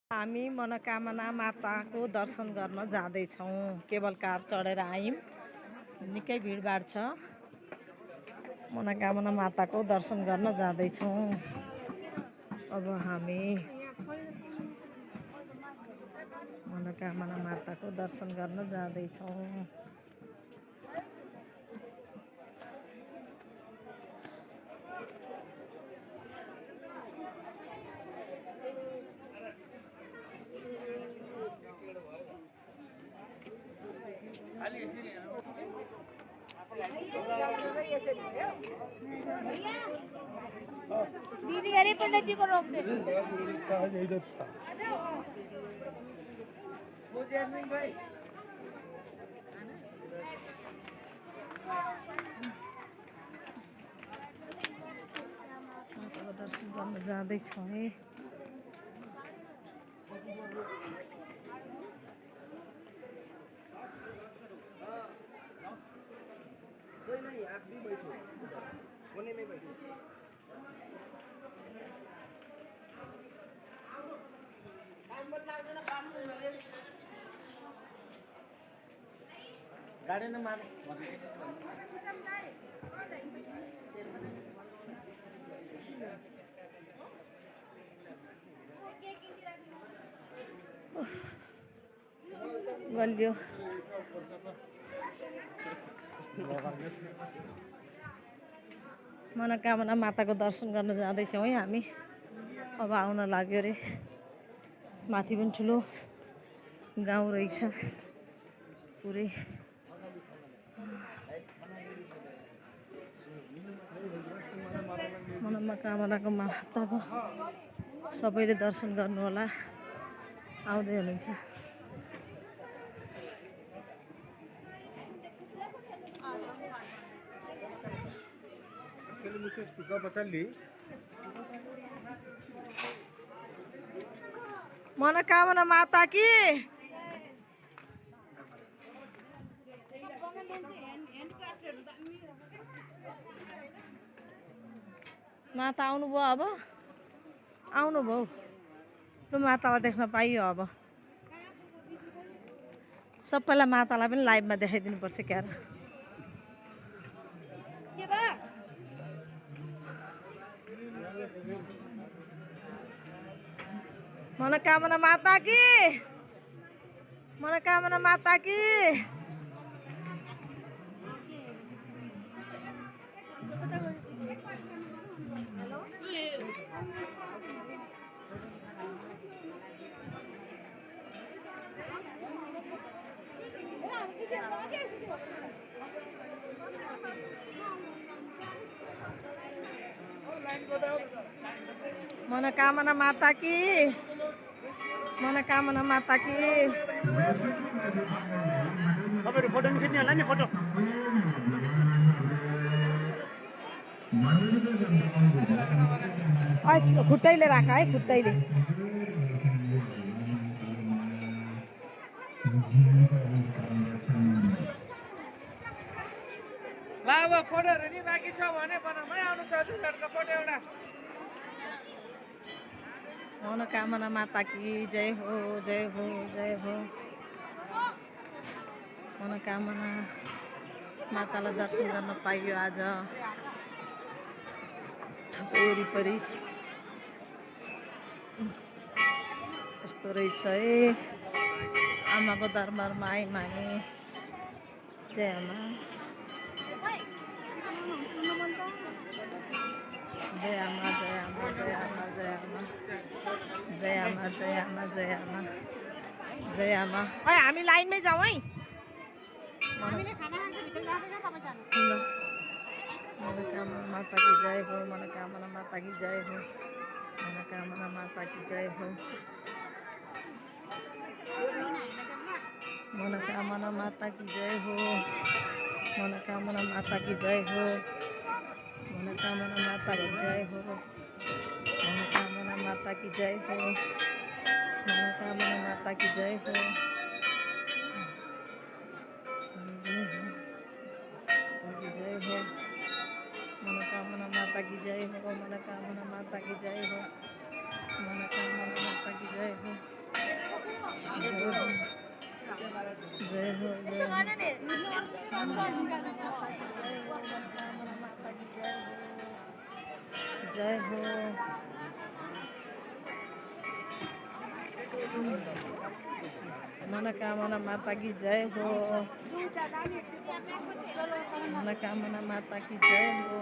हामी मनोकामना माताको दर्शन गर्न जाँदैछौँ। केबल कार चढेर आयौँ। निकै भिडभाड छ। मनोकामना माताको दर्शन गर्न जाँदैछौँ। अब हामी मनोकामना माताको दर्शन गर्न जाँदैछौँ। दीदी अरे पंडित जी को रोक दे। दर्शन गर्न जाँदैछौँ है। नहीं आप भी बैठो कोने में बैठो गाड़ी न मार गल्यो मनोकामना माताको दर्शन गर्न जाँदैछौँ है हामी। अब आउन लाग्यो रे। माथि पनि ठुलो गाउँ रहेछ पुरै। मनोकामनाको माताको सबैले दर्शन गर्नु होला। आउँदै हुनुहुन्छ। मुझसे तुका बता ली मनोकामना माता की माता आउनुभयो। अब आउनुभयो। लु मातालाई देख्न पाइयो। अब सबैलाई मातालाई पनि लाइभमा देखाइदिनु पर्छ क्यार। मनोकामना माता की मनोकामना माता की मनोकामना माता की मनोकामना माता की फोटो नहीं खींचने वाला नहीं फोटो अच्छा खुट्टैले राख है। खुट्टैले ला अब फोटोहरु नि बाँकी छ भने बनामै आउनु सजुलहरुको फोटो एउटा मनोकामना माता की जय हो जय हो जय हो। मनोकामना मातालाई दर्शन गर्न पाइयो आज। वरिपरि कस्तो रहेछ है। आमाको दरबारमा आयौँ हामी। जय आमा जय आमा जय आमा जय आमा जय आमा जय आमा जय आमा जय आमा जय आमा। ओइ हामी लाइनमै जाउँ है। मनोकामना माता की जय हो। मनोकामना माता की जय हो। मनोकामना माता की जय हो। मनोकामना माता की जय हो। मनोकामना माता की जय हो। मनोकामना माता की जय हो। मनोकामना माता की जय हो। मनोकामना माता की जय हो। जय हो। मनोकामना माता की जय हो। मनोकामना माता की जय हो। मनोकामना माता की जय हो। जय हो जय हो जय हो मनोकामना माता की जय हो मनोकामना माता की जय हो